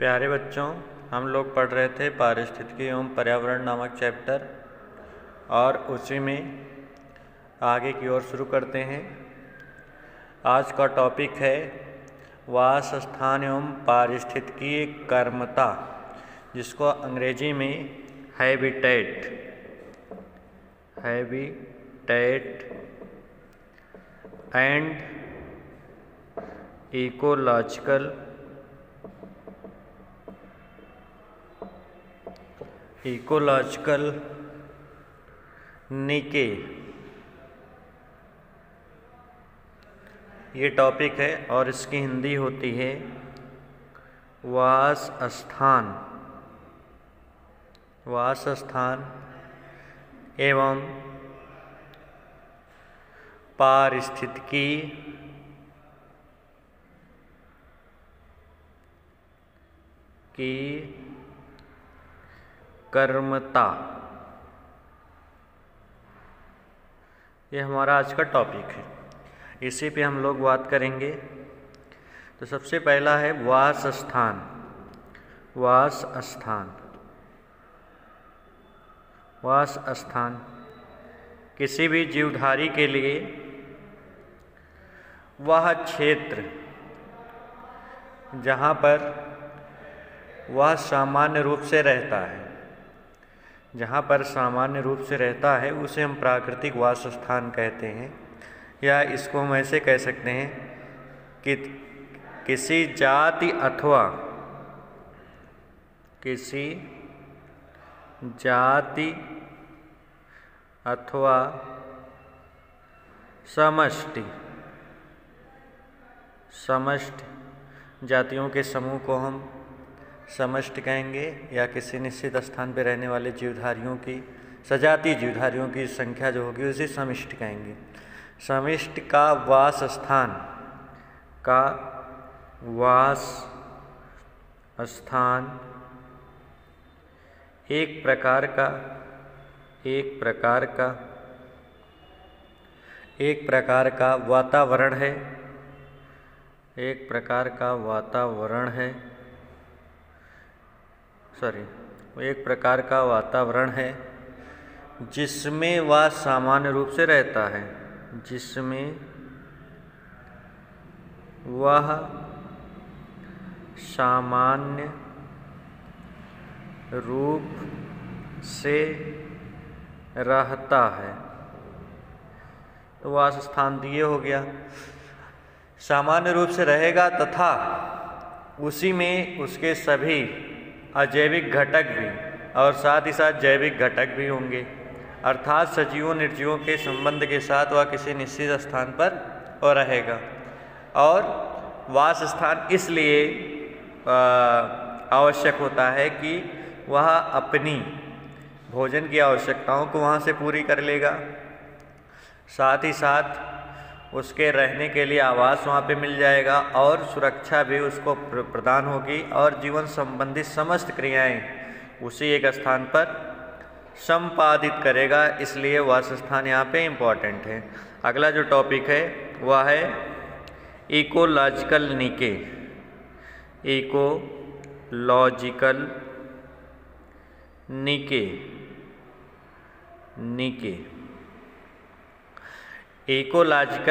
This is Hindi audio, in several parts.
प्यारे बच्चों, हम लोग पढ़ रहे थे पारिस्थितिकी एवं पर्यावरण नामक चैप्टर और उसी में आगे की ओर शुरू करते हैं। आज का टॉपिक है वास स्थान एवं पारिस्थितिकी कर्मता, जिसको अंग्रेजी में हैबिटेट एंड इकोलॉजिकल निके, ये टॉपिक है और इसकी हिंदी होती है वास स्थान एवं पारिस्थितिकी की कर्मता। ये हमारा आज का टॉपिक है, इसी पे हम लोग बात करेंगे। तो सबसे पहला है वास स्थान किसी भी जीवधारी के लिए वह क्षेत्र जहाँ पर वह सामान्य रूप से रहता है, उसे हम प्राकृतिक वास स्थान कहते हैं। या इसको हम ऐसे कह सकते हैं कि किसी जाति अथवा समष्टि जातियों के समूह को हम समष्टि कहेंगे, या किसी निश्चित स्थान पर रहने वाले जीवधारियों की सजातीय जीवधारियों की संख्या जो होगी उसे समिष्टि कहेंगे। समिष्टि का वास स्थान एक प्रकार का वातावरण है, जिसमें वह सामान्य रूप से रहता है, तो वास स्थान तो ये हो गया, सामान्य रूप से रहेगा तथा उसी में उसके सभी अजैविक घटक भी और साथ ही साथ जैविक घटक भी होंगे, अर्थात सजीवों निर्जीवों के संबंध के साथ वह किसी निश्चित स्थान पर रहेगा। और वास स्थान इसलिए आवश्यक होता है कि वह अपनी भोजन की आवश्यकताओं को वहाँ से पूरी कर लेगा, साथ ही साथ उसके रहने के लिए आवास वहाँ पे मिल जाएगा और सुरक्षा भी उसको प्रदान होगी, और जीवन संबंधी समस्त क्रियाएं उसी एक स्थान पर संपादित करेगा। इसलिए वास स्थान यहाँ पे इम्पॉर्टेंट है। अगला जो टॉपिक है वह है इकोलॉजिकल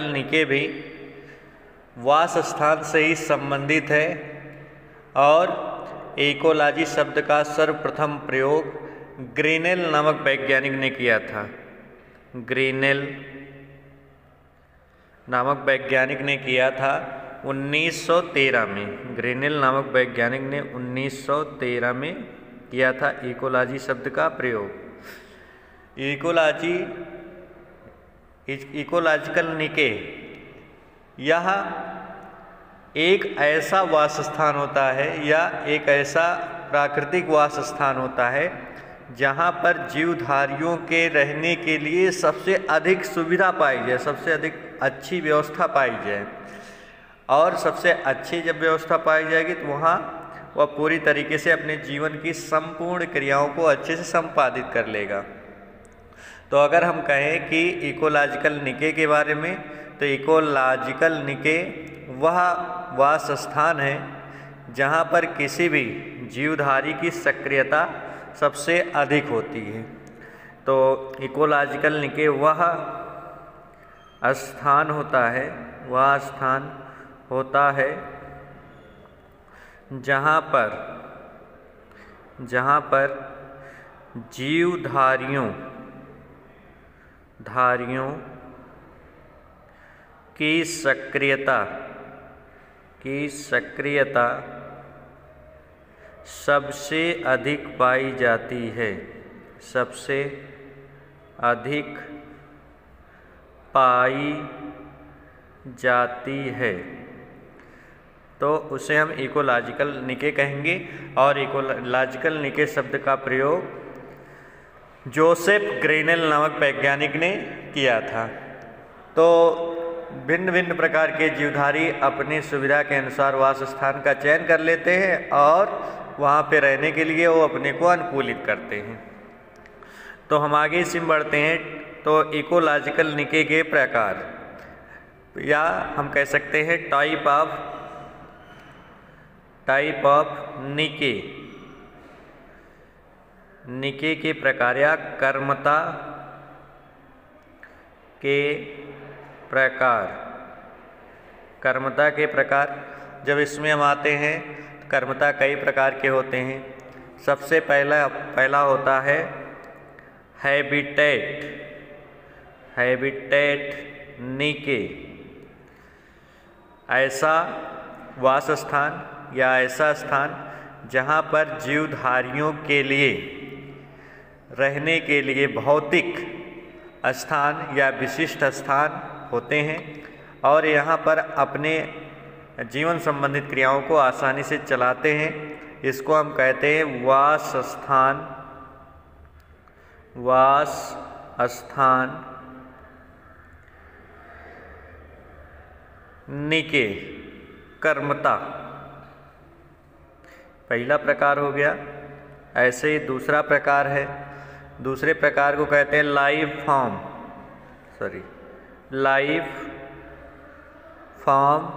निके भी वास स्थान से ही संबंधित है, और इकोलॉजी शब्द का सर्वप्रथम प्रयोग ग्रीनेल नामक वैज्ञानिक ने किया था। ग्रीनेल नामक वैज्ञानिक ने किया था 1913 में। ग्रीनेल नामक वैज्ञानिक ने 1913 में किया था इकोलॉजी शब्द का प्रयोग। इकोलॉजिकल निके यह एक ऐसा वास स्थान होता है या एक ऐसा प्राकृतिक वास स्थान होता है जहाँ पर जीवधारियों के रहने के लिए सबसे अधिक सुविधा पाई जाए, सबसे अधिक अच्छी व्यवस्था पाई जाए। और सबसे अच्छी जब व्यवस्था पाई जाएगी तो वहाँ वह पूरी तरीके से अपने जीवन की संपूर्ण क्रियाओं को अच्छे से संपादित कर लेगा। तो अगर हम कहें कि इकोलॉजिकल निके के बारे में, तो इकोलॉजिकल निके वह वास स्थान है जहाँ पर किसी भी जीवधारी की सक्रियता सबसे अधिक होती है। तो इकोलॉजिकल निके वह स्थान होता है जहाँ पर जीवधारियों की सक्रियता सबसे अधिक पाई जाती है, सबसे अधिक पाई जाती है। तो उसे हम इकोलॉजिकल निके कहेंगे। और इकोलॉजिकल निके शब्द का प्रयोग जोसेफ ग्रेनेल नामक वैज्ञानिक ने किया था। तो भिन्न भिन्न प्रकार के जीवधारी अपनी सुविधा के अनुसार वास स्थान का चयन कर लेते हैं और वहाँ पे रहने के लिए वो अपने को अनुकूलित करते हैं। तो हम आगे इसी में बढ़ते हैं। तो इकोलॉजिकल निके के प्रकार, या हम कह सकते हैं टाइप ऑफ निके के प्रकार या कर्मता के प्रकार। जब इसमें हम आते हैं तो कर्मता कई प्रकार के होते हैं। सबसे पहला होता है हैबिटेट निके। ऐसा वास स्थान या ऐसा स्थान जहाँ पर जीवधारियों के लिए रहने के लिए भौतिक स्थान या विशिष्ट स्थान होते हैं और यहाँ पर अपने जीवन संबंधित क्रियाओं को आसानी से चलाते हैं। इसको हम कहते हैं वास स्थान निके कर्मता पहला प्रकार हो गया। ऐसे ही दूसरा प्रकार है, दूसरे प्रकार को कहते हैं लाइफ फॉर्म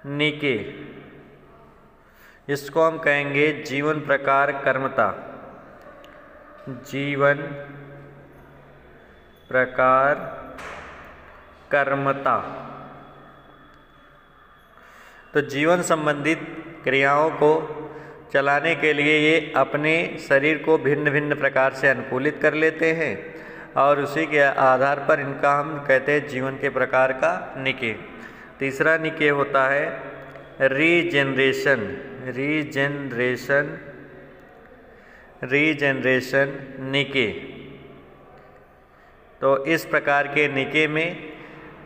निके। इसको हम कहेंगे जीवन प्रकार कर्मता। तो जीवन संबंधित क्रियाओं को चलाने के लिए ये अपने शरीर को भिन्न भिन्न प्रकार से अनुकूलित कर लेते हैं और उसी के आधार पर इनका हम कहते हैं जीवन के प्रकार का निके। तीसरा निके होता है रीजेनरेशन निके। तो इस प्रकार के निके में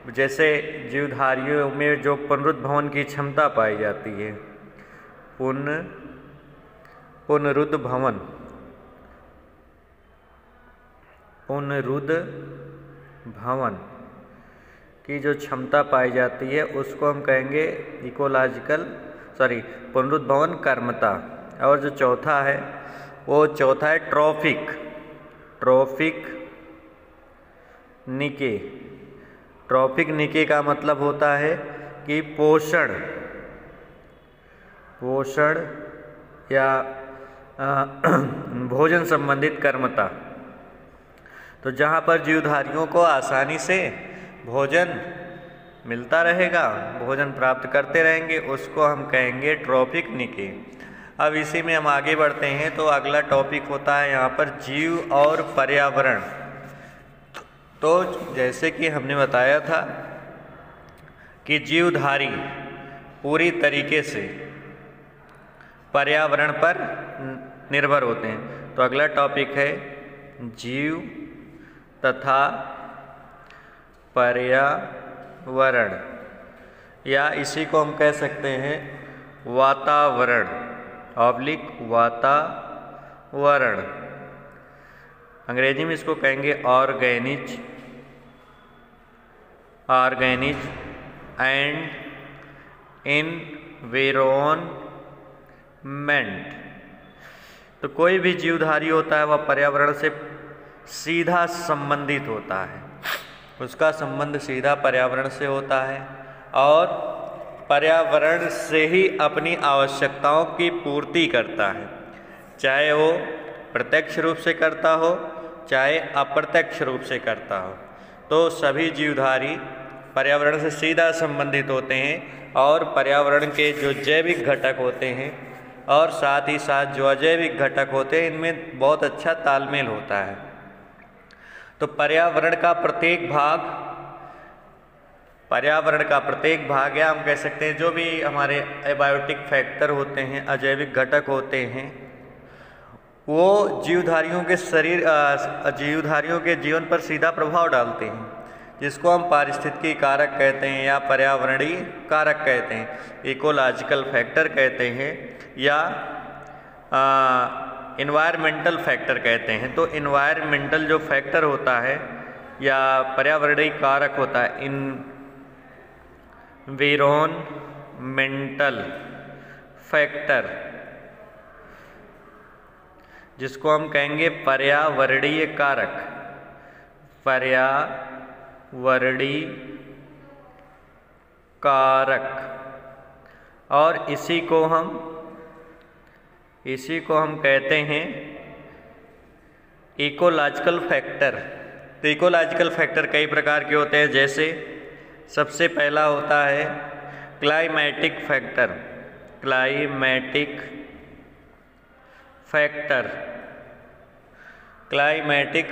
जैसे जीवधारियों में जो पुनरुद्भवन की क्षमता पाई जाती है, पुनरुद्भवन की जो क्षमता पाई जाती है उसको हम कहेंगे पुनरुद्भवन कर्मता। और जो चौथा है ट्रॉफिक निके। ट्रॉफिक निके का मतलब होता है कि पोषण या भोजन संबंधित कर्मता। तो जहाँ पर जीवधारियों को आसानी से भोजन मिलता रहेगा, भोजन प्राप्त करते रहेंगे, उसको हम कहेंगे ट्रॉफिक निके। अब इसी में हम आगे बढ़ते हैं। तो अगला टॉपिक होता है यहाँ पर जीव और पर्यावरण। तो जैसे कि हमने बताया था कि जीवधारी पूरी तरीके से पर्यावरण पर निर्भर होते हैं। तो अगला टॉपिक है जीव तथा पर्यावरण, या इसी को हम कह सकते हैं वातावरण वातावरण। अंग्रेजी में इसको कहेंगे ऑर्गेनिज एंड एनवायरनमेंट। तो कोई भी जीवधारी होता है वह पर्यावरण से सीधा संबंधित होता है, उसका संबंध सीधा पर्यावरण से होता है। और पर्यावरण से ही अपनी आवश्यकताओं की पूर्ति करता है, चाहे वो प्रत्यक्ष रूप से करता हो चाहे अप्रत्यक्ष रूप से करता हो। तो सभी जीवधारी पर्यावरण से सीधा संबंधित होते हैं और पर्यावरण के जो जैविक घटक होते हैं और साथ ही साथ जो अजैविक घटक होते हैं इनमें बहुत अच्छा तालमेल होता है। तो पर्यावरण का प्रत्येक भाग या हम कह सकते हैं जो भी हमारे एबायोटिक फैक्टर होते हैं, अजैविक घटक होते हैं, वो जीवधारियों के जीवन पर सीधा प्रभाव डालते हैं, जिसको हम पारिस्थितिकी कारक कहते हैं या पर्यावरणीय कारक कहते हैं, इकोलॉजिकल फैक्टर कहते हैं या इन्वायरमेंटल फैक्टर कहते हैं। तो इन्वायरमेंटल जो फैक्टर होता है या पर्यावरणीय कारक होता है, एनवायरमेंटल फैक्टर, जिसको हम कहेंगे पर्यावरणीय कारक, पर्यावरणीय कारक, और इसी को हम कहते हैं इकोलॉजिकल फैक्टर। तो इकोलॉजिकल फैक्टर कई प्रकार के होते हैं, जैसे सबसे पहला होता है क्लाइमेटिक फैक्टर। क्लाइमेटिक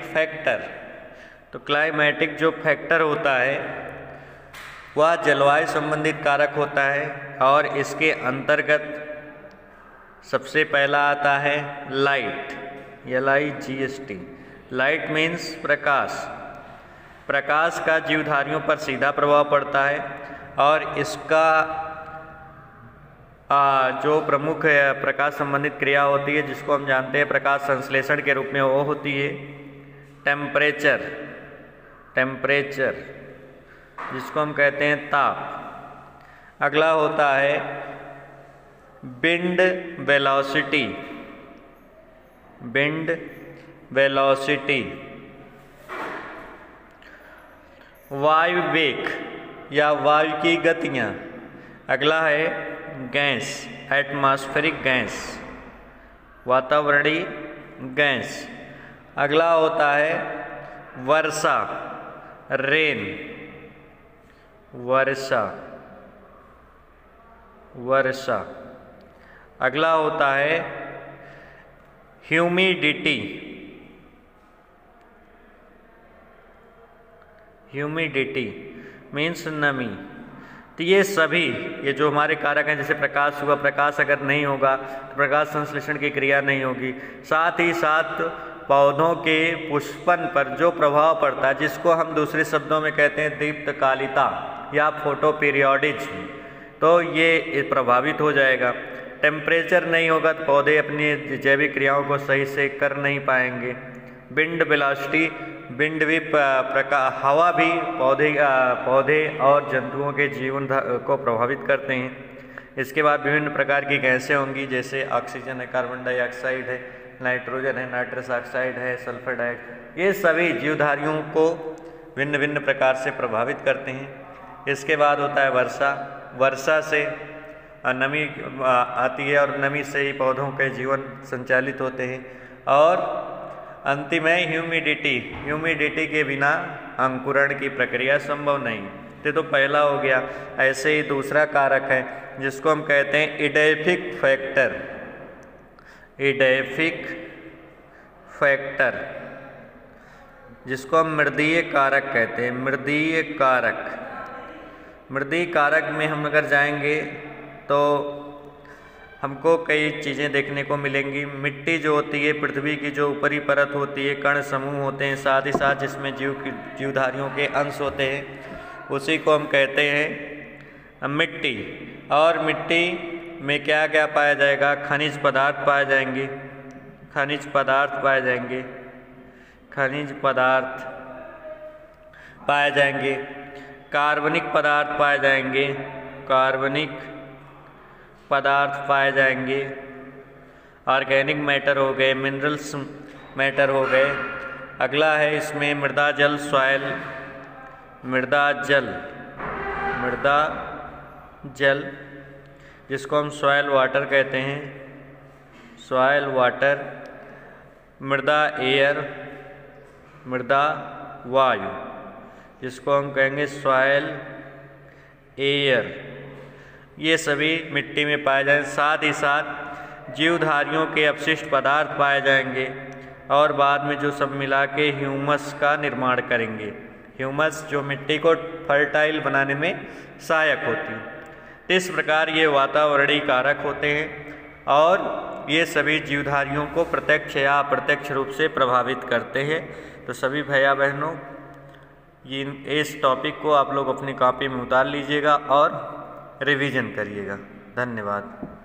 फैक्टर, तो क्लाइमेटिक जो फैक्टर होता है वह जलवायु संबंधित कारक होता है और इसके अंतर्गत सबसे पहला आता है लाइट, LIGHT। लाइट मीन्स प्रकाश। प्रकाश का जीवधारियों पर सीधा प्रभाव पड़ता है और इसका जो प्रमुख प्रकाश संबंधित क्रिया होती है जिसको हम जानते हैं प्रकाश संश्लेषण के रूप में, वो होती है टेम्परेचर, जिसको हम कहते हैं ताप। अगला होता है विंड वेलोसिटी, वायु वेग या वायु की गतियाँ। अगला है गैस, एटमॉस्फेरिक गैस, वातावरणीय गैस। अगला होता है वर्षा, रेन, वर्षा। अगला होता है ह्यूमिडिटी मीन्स नमी। तो ये जो हमारे कारक हैं, जैसे प्रकाश हुआ, प्रकाश अगर नहीं होगा तो प्रकाश संश्लेषण की क्रिया नहीं होगी। साथ ही साथ पौधों के पुष्पन पर जो प्रभाव पड़ता है, जिसको हम दूसरे शब्दों में कहते हैं दीप्तकालिता या फोटो पीरियोडिज्म, तो ये प्रभावित हो जाएगा। टेम्परेचर नहीं होगा तो पौधे अपनी जैविक क्रियाओं को सही से कर नहीं पाएंगे। विंड वेलोसिटी, विंड भी हवा भी पौधे और जंतुओं के जीवन को प्रभावित करते हैं। इसके बाद विभिन्न प्रकार की गैसें होंगी, जैसे ऑक्सीजन है, कार्बन डाइऑक्साइड है, नाइट्रोजन है, नाइट्रस ऑक्साइड है, सल्फर डाइऑक्साइड। ये सभी जीवधारियों को भिन्न भिन्न प्रकार से प्रभावित करते हैं। इसके बाद होता है वर्षा। वर्षा से नमी आती है और नमी से ही पौधों के जीवन संचालित होते हैं। और अंतिम है ह्यूमिडिटी के बिना अंकुरण की प्रक्रिया संभव नहीं। तो पहला हो गया। ऐसे ही दूसरा कारक है जिसको हम कहते हैं इडेफिक फैक्टर, जिसको हम मृदीय कारक कहते हैं। मृदीय कारक में हम अगर जाएंगे तो हमको कई चीज़ें देखने को मिलेंगी। मिट्टी जो होती है, पृथ्वी की जो ऊपरी परत होती है, कण समूह होते हैं, साथ ही साथ जिसमें जीवधारियों के अंश होते हैं, उसी को हम कहते हैं मिट्टी। और मिट्टी में क्या क्या पाया जाएगा? खनिज पदार्थ पाए जाएंगे, कार्बनिक पदार्थ पाए जाएंगे, ऑर्गेनिक मैटर हो गए, मिनरल्स मैटर हो गए। अगला है इसमें मृदा जल, जिसको हम सॉयल वाटर कहते हैं, सॉयल वाटर, मृदा एयर, मृदा वायु, जिसको हम कहेंगे सॉयल एयर, ये सभी मिट्टी में पाए जाएंगे। साथ ही साथ जीवधारियों के अपशिष्ट पदार्थ पाए जाएंगे और बाद में जो सब मिला के ह्यूमस का निर्माण करेंगे। ह्यूमस जो मिट्टी को फर्टाइल बनाने में सहायक होती है। तो इस प्रकार ये वातावरणीय कारक होते हैं और ये सभी जीवधारियों को प्रत्यक्ष या अप्रत्यक्ष रूप से प्रभावित करते हैं। तो सभी भैया बहनों, इस टॉपिक को आप लोग अपनी कॉपी में उतार लीजिएगा और रिवीजन करिएगा। धन्यवाद।